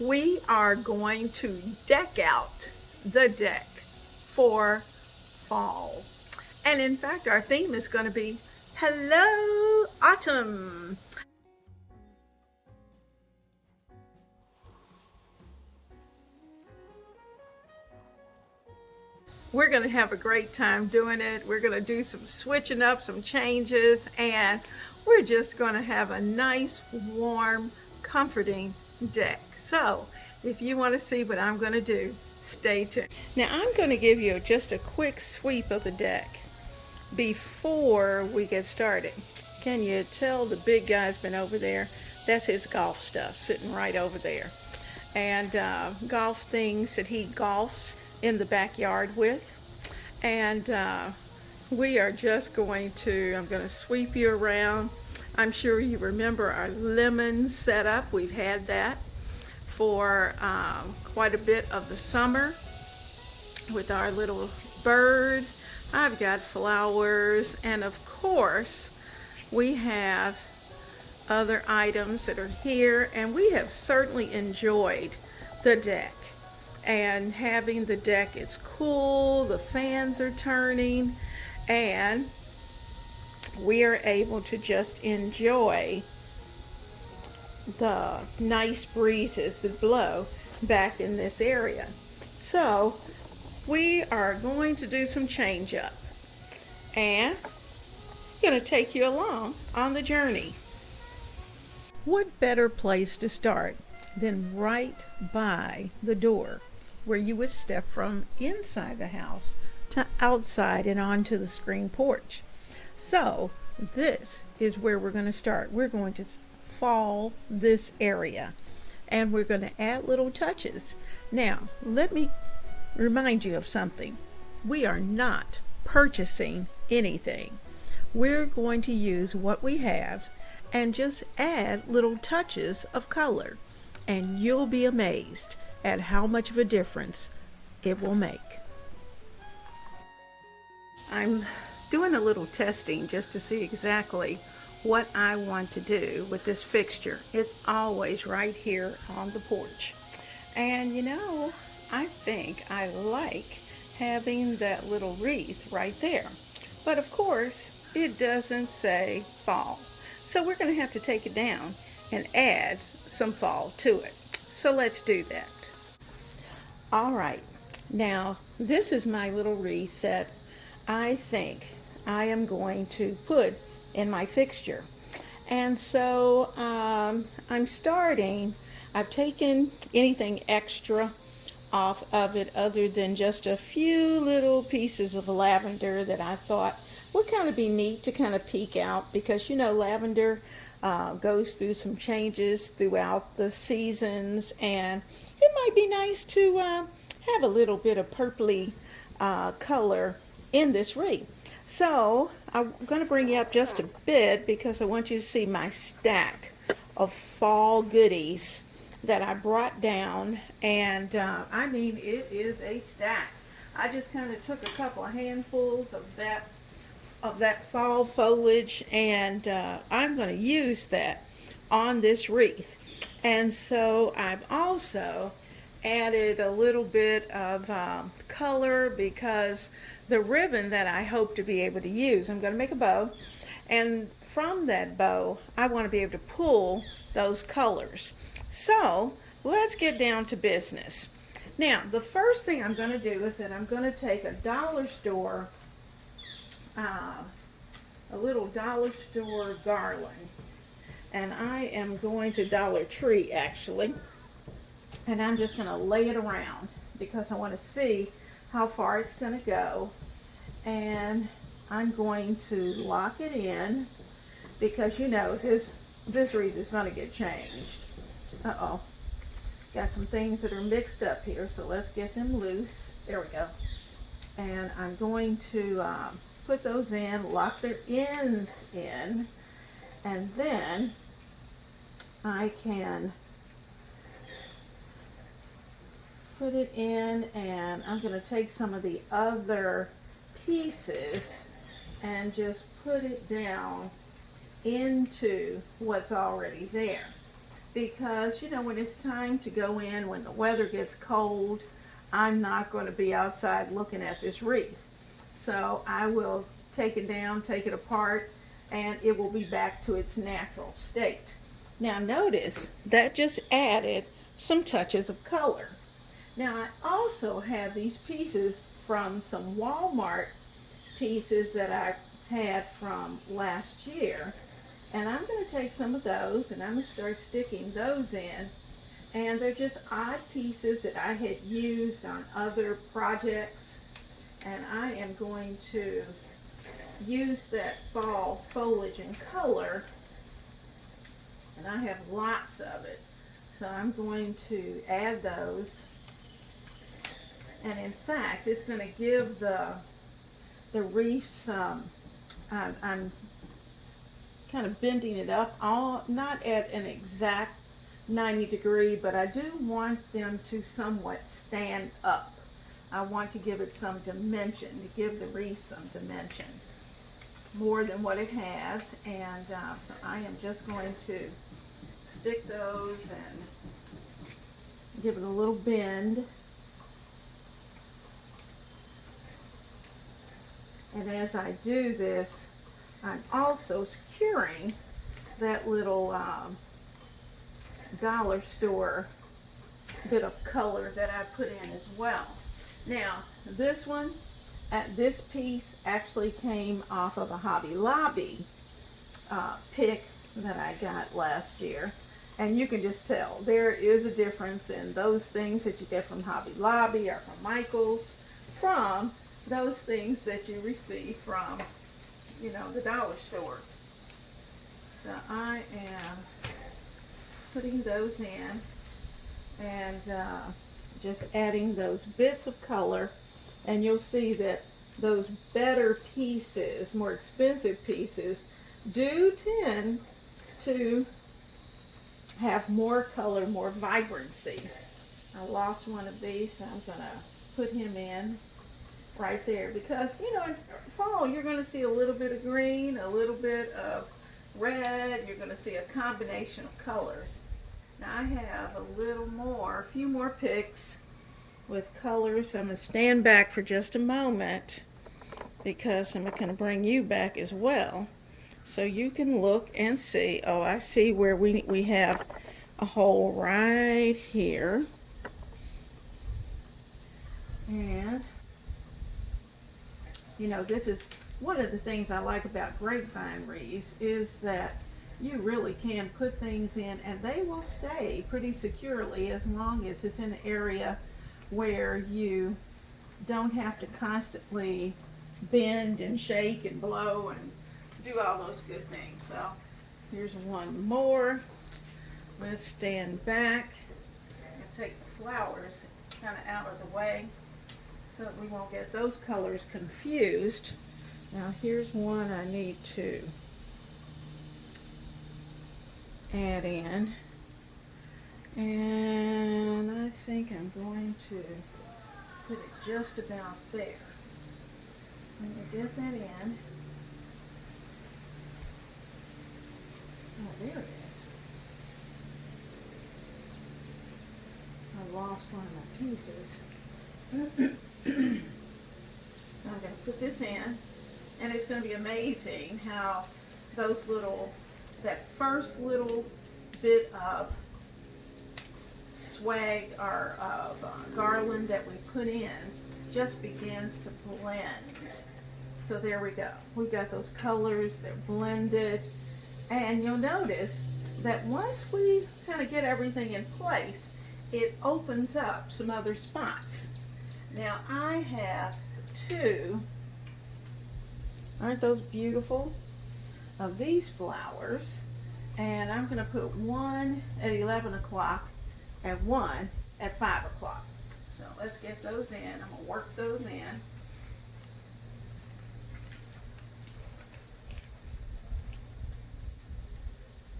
we are going to deck out the deck for fall. And in fact, our theme is going to be Hello Autumn. We're going to have a great time doing it. We're going to do some switching up, some changes, and we're just going to have a nice, warm, comforting deck. So, if you want to see what I'm going to do, stay tuned. Now, I'm going to give you just a quick sweep of the deck before we get started. Can you tell the big guy's been over there? That's his golf stuff sitting right over there. And golf things that he golfs in the backyard with. And we are just I'm going to sweep you around. I'm sure you remember our lemon setup. We've had that for quite a bit of the summer with our little bird. I've got flowers, and of course we have other items that are here, and we have certainly enjoyed the deck. And having the deck, it's cool, the fans are turning, and we are able to just enjoy the nice breezes that blow back in this area. So we are going to do some change up, and I'm going to take you along on the journey. What better place to start than right by the door, where you would step from inside the house to outside and onto the screen porch. So this is where we're going to start. We're going to fall this area, and we're going to add little touches. Now, let me remind you of something. We are not purchasing anything. We're going to use what we have and just add little touches of color, and you'll be amazed at how much of a difference it will make. I'm doing a little testing just to see exactly what I want to do with this fixture. It's always right here on the porch. And you know, I think I like having that little wreath right there. But of course, it doesn't say fall. So we're going to have to take it down and add some fall to it. So let's do that. All right, now this is my little wreath that I think I am going to put in my fixture. And so I'm starting, I've taken anything extra off of it other than just a few little pieces of lavender that I thought would kind of be neat to kind of peek out, because you know lavender goes through some changes throughout the seasons, and it might be nice to have a little bit of purpley color in this wreath. So I'm going to bring you up just a bit because I want you to see my stack of fall goodies that I brought down, and I mean, it is a stack. I just kind of took a couple of handfuls of that fall foliage, and I'm going to use that on this wreath. And so I've also added a little bit of color, because the ribbon that I hope to be able to use, I'm going to make a bow, and from that bow I want to be able to pull those colors. So let's get down to business. Now, the first thing I'm going to do is that I'm going to take a dollar store, a little dollar store garland, and I am going to Dollar Tree actually, and I'm just going to lay it around because I want to see how far it's going to go, and I'm going to lock it in because you know this wreath is going to get changed. Uh-oh. Got some things that are mixed up here, so let's get them loose. There we go. And I'm going to put those in, lock their ends in, and then I can put it in, and I'm going to take some of the other pieces and just put it down into what's already there. because, you know, when it's time to go in, when the weather gets cold, I'm not going to be outside looking at this wreath. So I will take it down, take it apart, and it will be back to its natural state. Now notice that just added some touches of color. Now I also have these pieces from some Walmart pieces that I had from last year. And I'm going to take some of those and I'm going to start sticking those in. And they're just odd pieces that I had used on other projects. And I am going to use that fall foliage and color. And I have lots of it. So I'm going to add those. And in fact, it's going to give the wreath some, I'm kind of bending it up, all not at an exact 90-degree, but I do want them to somewhat stand up. I want to give it some dimension, to give the wreath some dimension, more than what it has. And so I am just going to stick those and give it a little bend. And as I do this, I'm also securing that little dollar store bit of color that I put in as well. Now, this one, this piece actually came off of a Hobby Lobby pick that I got last year. And you can just tell there is a difference in those things that you get from Hobby Lobby or from Michael's from those things that you receive from, you know, the dollar store. So I am putting those in and just adding those bits of color, and you'll see that those better pieces, more expensive pieces, do tend to have more color, more vibrancy. I lost one of these, so I'm going to put him in right there, because, you know, in fall you're going to see a little bit of green, a little bit of red, you're going to see a combination of colors. Now I have a few more picks with colors. I'm going to stand back for just a moment because I'm going to bring you back as well so you can look and see. Oh, I see where we have a hole right here. And you know, this is one of the things I like about grapevine wreaths, is that you really can put things in and they will stay pretty securely as long as it's in an area where you don't have to constantly bend and shake and blow and do all those good things. So here's one more. Let's stand back and take the flowers kind of out of the way so that we won't get those colors confused. Now here's one I need to add in, and I think I'm going to put it just about there. Let me get that in. Oh, there it is. I lost one of my pieces. So I'm going to put this in, and it's going to be amazing how that first little bit of swag or of garland that we put in just begins to blend. So there we go. We've got those colors, they're blended, and you'll notice that once we kind of get everything in place, it opens up some other spots. Now I have two, aren't those beautiful, of these flowers, and I'm going to put one at 11 o'clock and one at 5 o'clock. So let's get those in. I'm going to work those in.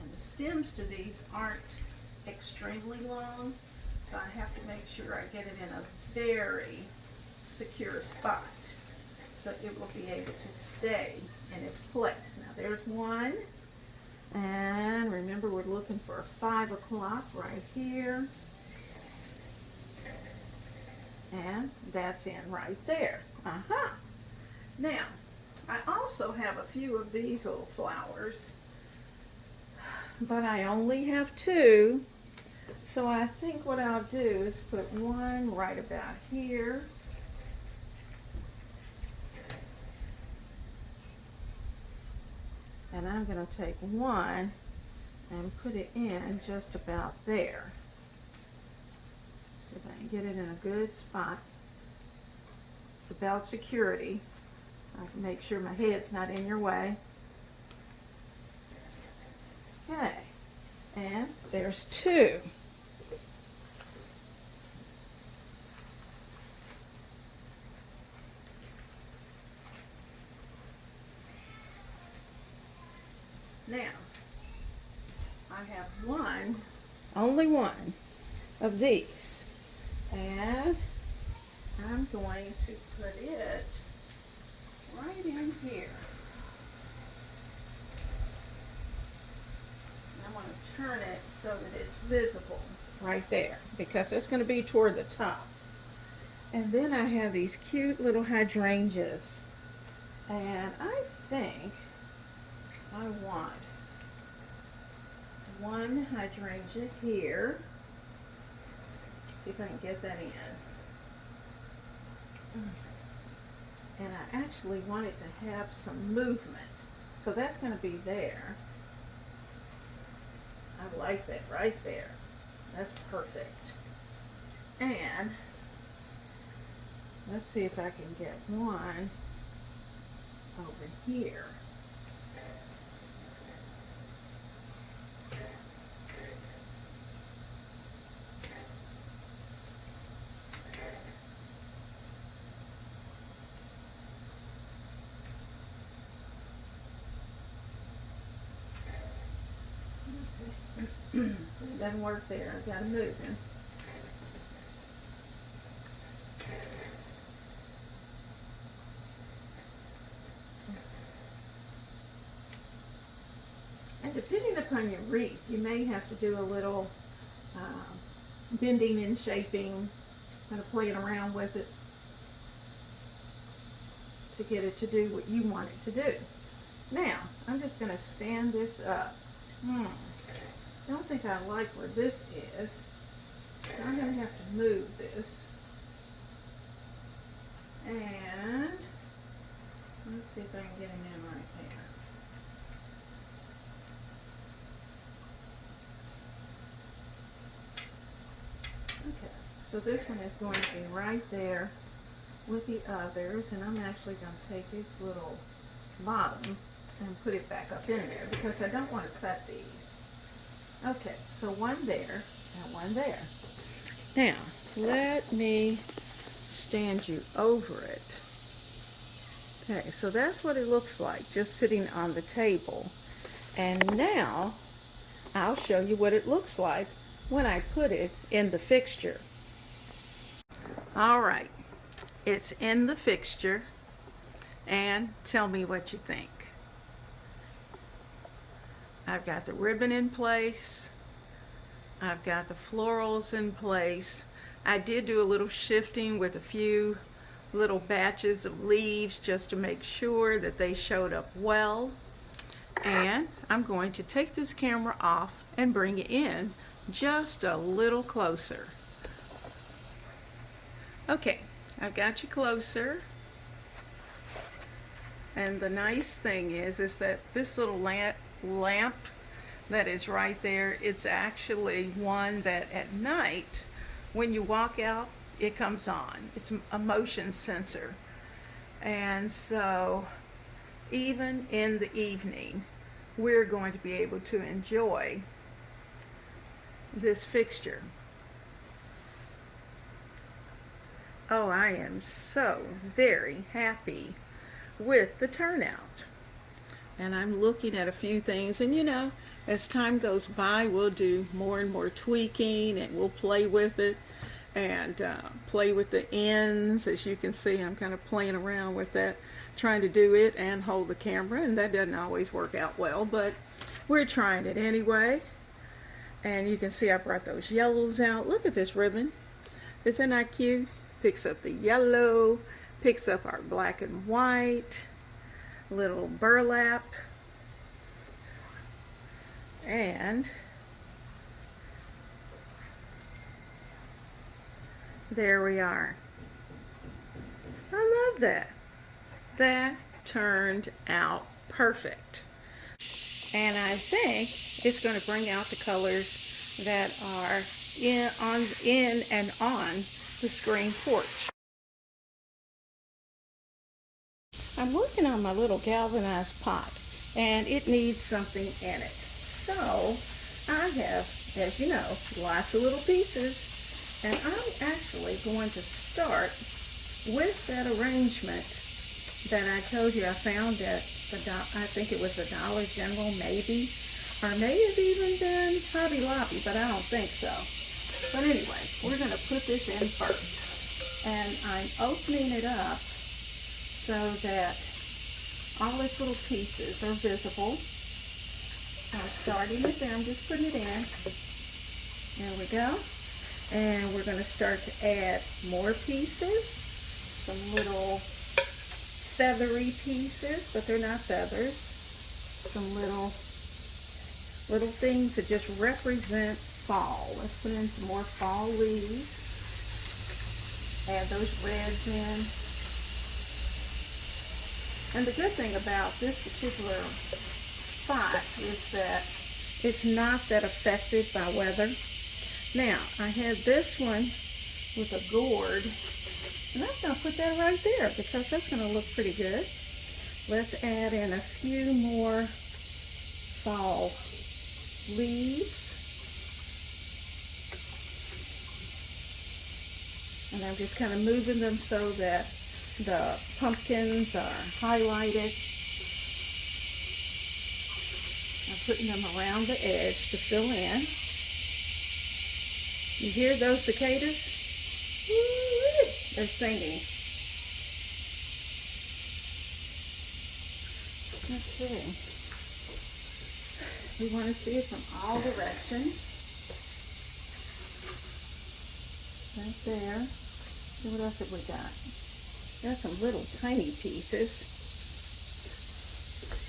And the stems to these aren't extremely long, so I have to make sure I get it in a very secure spot so it will be able to stay in its place. Now there's one, And remember, we're looking for 5 o'clock right here. And that's in right there. Now, I also have a few of these little flowers, but I only have 2. So I think what I'll do is put one right about here. And I'm going to take one and put it in just about there. See if I can get it in a good spot. It's about security. I can make sure my head's not in your way. Okay, and there's 2. Now, I have only one of these, and I'm going to put it right in here. And I'm going to turn it so that it's visible right there, because it's going to be toward the top. And then I have these cute little hydrangeas, and I think I want one hydrangea here. See if I can get that in. And I actually want it to have some movement. So that's going to be there. I like that right there. That's perfect. And let's see if I can get one over here. It doesn't work there. I've got to move him. And depending upon your wreath, you may have to do a little bending and shaping, kind of playing around with it to get it to do what you want it to do. Now, I'm just going to stand this up. I don't think I like where this is. So I'm going to have to move this. And let's see if I can get him in right there. Okay, so this one is going to be right there with the others, and I'm actually going to take this little bottom and put it back up in there because I don't want to cut these. Okay, so one there and one there. Now, let me stand you over it. Okay, so that's what it looks like, just sitting on the table. And now, I'll show you what it looks like when I put it in the fixture. All right, it's in the fixture, and tell me what you think. I've got the ribbon in place. I've got the florals in place. I did do a little shifting with a few little batches of leaves just to make sure that they showed up well. And I'm going to take this camera off and bring it in just a little closer. Okay, I've got you closer. And the nice thing is that this little lamp that is right there, it's actually one that at night when you walk out it comes on. It's a motion sensor, and so even in the evening we're going to be able to enjoy this fixture. Oh, I am so very happy with the turnout. And I'm looking at a few things, and you know, as time goes by we'll do more and more tweaking, and we'll play with it and play with the ends. As you can see, I'm kind of playing around with that, trying to do it and hold the camera, and that doesn't always work out well, but we're trying it anyway. And you can see I brought those yellows out. Look at this ribbon. Isn't that cute? Picks up the yellow, picks up our black and white, little burlap. And there we are. I love that. That turned out perfect. And I think it's going to bring out the colors that are in and on the screen porch. I'm working on my little galvanized pot, and it needs something in it. So I have, as you know, lots of little pieces, and I'm actually going to start with that arrangement that I told you I found at I think it was the Dollar General, maybe, or may have even been Hobby Lobby, but I don't think so. But anyway, we're going to put this in first, and I'm opening it up so that all its little pieces are visible. I'm starting it there. I'm just putting it in. There we go. And we're going to start to add more pieces, some little feathery pieces, but they're not feathers. Some little things that just represent fall. Let's put in some more fall leaves. Add those reds in. And the good thing about this particular spot is that it's not that affected by weather. Now, I had this one with a gourd, and I'm going to put that right there because that's going to look pretty good. Let's add in a few more fall leaves. And I'm just kind of moving them so that the pumpkins are highlighted. I'm putting them around the edge to fill in. You hear those cicadas? Woo-wee! They're singing. Let's see. We want to see it from all directions. Right there. See, what else have we got? There's some little tiny pieces.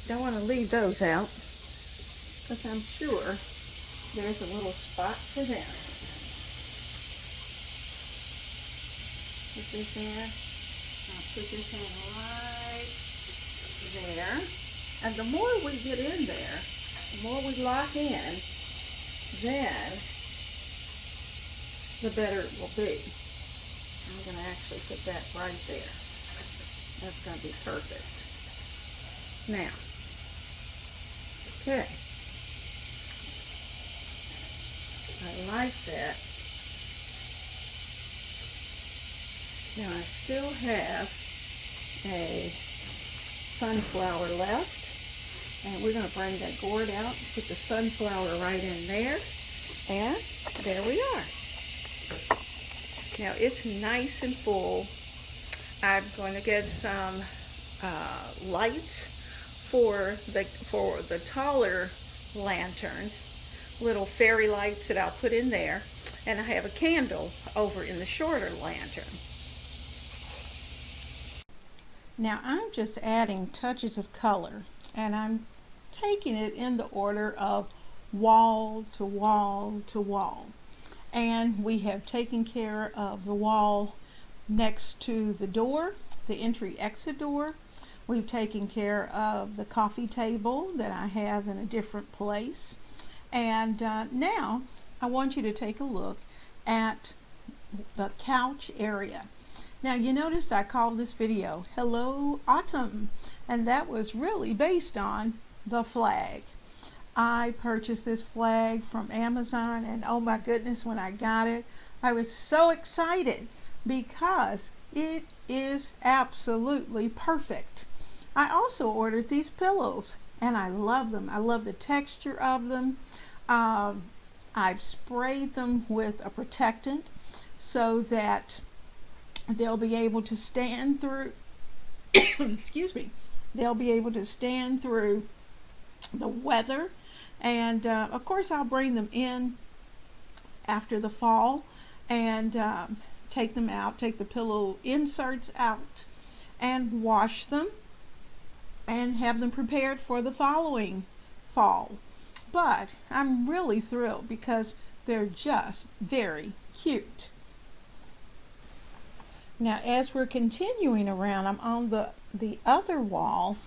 Don't want to leave those out because I'm sure there's a little spot for them. Put this in. I'll put this in right there. And the more we get in there, the more we lock in, then the better it will be. I'm going to actually put that right there. That's going to be perfect. Now, okay. I like that. Now I still have a sunflower left, and we're going to bring that gourd out, put the sunflower right in there, and there we are. Now it's nice and full. I'm going to get some lights for the taller lantern, little fairy lights that I'll put in there, and I have a candle over in the shorter lantern. Now I'm just adding touches of color, and I'm taking it in the order of wall to wall to wall. And we have taken care of the wall next to the door, the entry-exit door. We've taken care of the coffee table that I have in a different place. And now I want you to take a look at the couch area. Now you noticed I called this video Hello Autumn, and that was really based on the flag. I purchased this flag from Amazon, and oh my goodness, when I got it, I was so excited because it is absolutely perfect. I also ordered these pillows, and I love them. I love the texture of them. I've sprayed them with a protectant so that they'll be able to stand through excuse me, they'll be able to stand through the weather. And of course I'll bring them in after the fall and take them out, take the pillow inserts out and wash them and have them prepared for the following fall. But I'm really thrilled because they're just very cute. Now as we're continuing around, I'm on the other wall,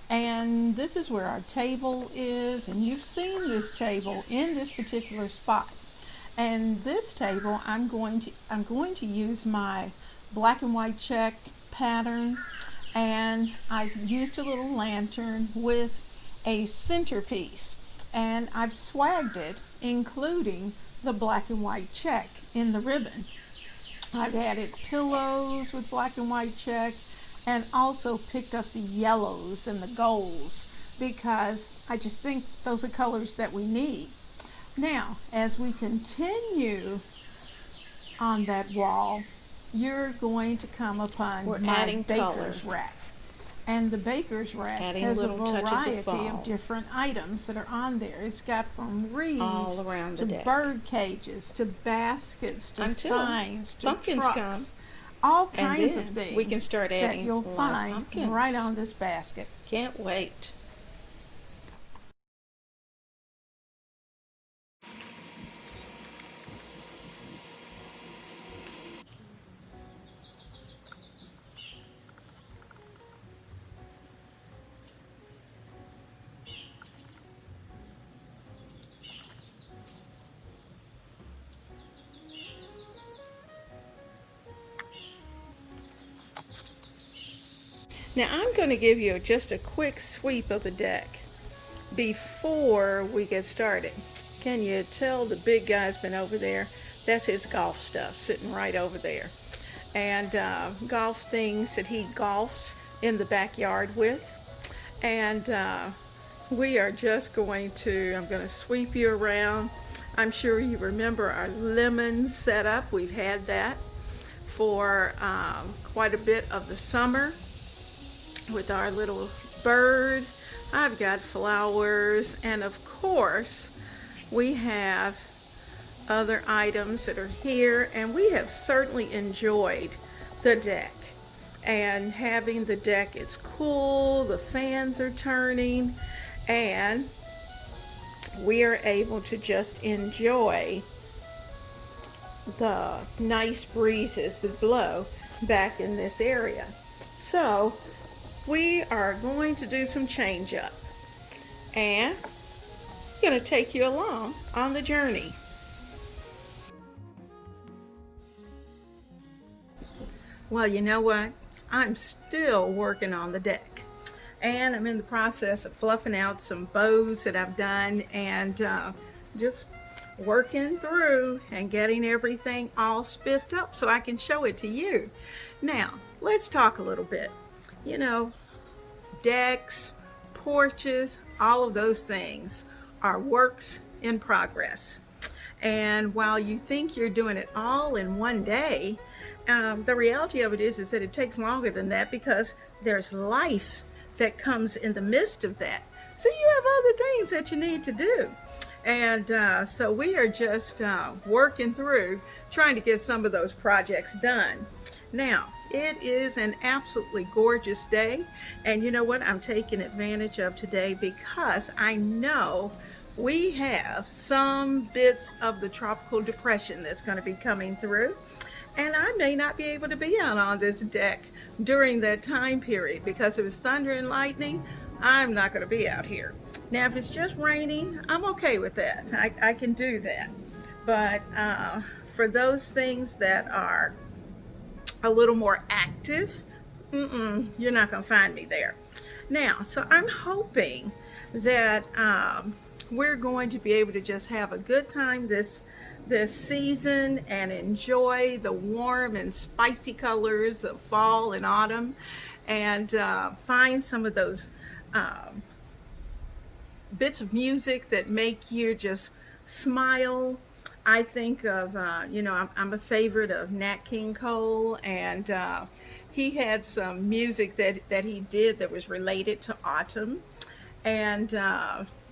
and this is where our table is, and you've seen this table in this particular spot. And this table I'm going to use my black and white check pattern, and I've used a little lantern with a centerpiece, and I've swagged it including the black and white check in the ribbon. I've added pillows with black and white check and also picked up the yellows and the golds because I just think those are colors that we need. Now, as we continue on that wall, you're going to come upon my baker's rack. And the baker's rack has a variety of different items that are on there. It's got from wreaths to bird cages to baskets to signs to trucks. All kinds of things we can start adding that you'll find right on this basket. Can't wait. Now I'm going to give you just a quick sweep of the deck before we get started. Can you tell the big guy's been over there? That's his golf stuff sitting right over there. And golf things that he golfs in the backyard with. And we are just going to, I'm going to sweep you around. I'm sure you remember our lemon setup. We've had that for quite a bit of the summer with our little bird. I've got flowers, and of course we have other items that are here, and we have certainly enjoyed the deck. And having the deck, it's cool, the fans are turning, and we are able to just enjoy the nice breezes that blow back in this area. So we are going to do some change up, and I'm going to take you along on the journey. Well, you know what? I'm still working on the deck, and I'm in the process of fluffing out some bows that I've done, and just working through and getting everything all spiffed up so I can show it to you. Now, let's talk a little bit. You know, decks, porches, all of those things are works in progress. And while you think you're doing it all in one day, the reality of it is that it takes longer than that, because there's life that comes in the midst of that. So you have other things that you need to do. And so we are just working through trying to get some of those projects done. Now, it is an absolutely gorgeous day, and you know what I'm taking advantage of today, because I know we have some bits of the tropical depression that's going to be coming through, and I may not be able to be out on this deck during that time period, because if it's thunder and lightning, I'm not going to be out here. Now if it's just raining, I'm okay with that. I can do that. But for those things that are a little more active, you're not going to find me there. Now, so I'm hoping that we're going to be able to just have a good time this season and enjoy the warm and spicy colors of fall and autumn, and find some of those bits of music that make you just smile. I think of, I'm a favorite of Nat King Cole, and he had some music that he did that was related to autumn, and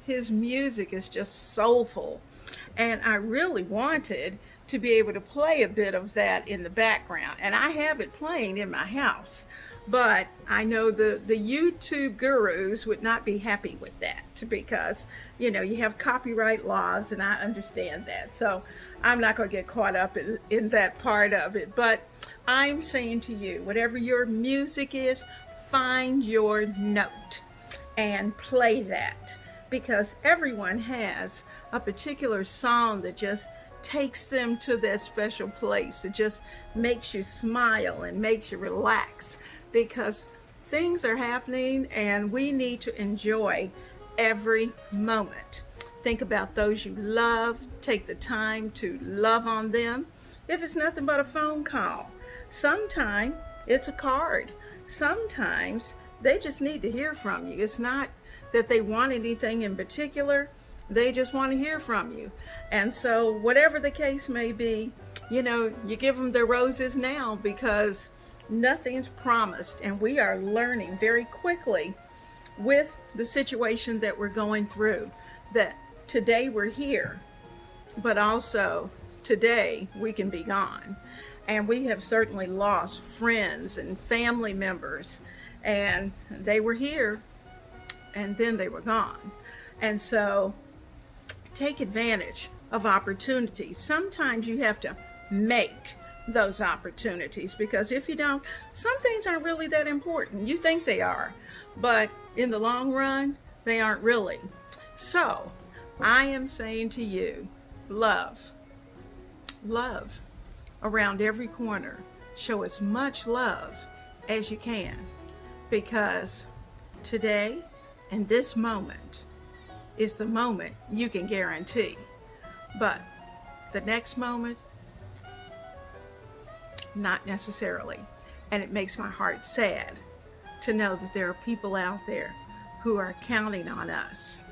his music is just soulful. And I really wanted to be able to play a bit of that in the background. And I have it playing in my house. But I know the YouTube gurus would not be happy with that because, you have copyright laws, and I understand that. So I'm not going to get caught up in that part of it. But I'm saying to you, whatever your music is, find your note and play that, because everyone has a particular song that just takes them to that special place. It just makes you smile and makes you relax, because things are happening and we need to enjoy every moment. Think about those you love. Take the time to love on them. If it's nothing but a phone call, sometimes it's a card. Sometimes they just need to hear from you. It's not that they want anything in particular. They just want to hear from you. And so whatever the case may be, you give them their roses now, because nothing's promised. And we are learning very quickly with the situation that we're going through, that today we're here, but also today we can be gone. And we have certainly lost friends and family members, and they were here and then they were gone. And so take advantage of opportunities. Sometimes you have to make those opportunities, because if you don't, some things aren't really that important. You think they are, but in the long run, they aren't really. So I am saying to you, love around every corner. Show as much love as you can, because today and this moment is the moment you can guarantee. But the next moment, not necessarily. And it makes my heart sad to know that there are people out there who are counting on us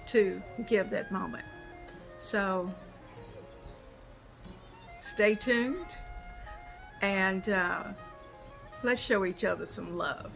to give that moment. So stay tuned, and let's show each other some love.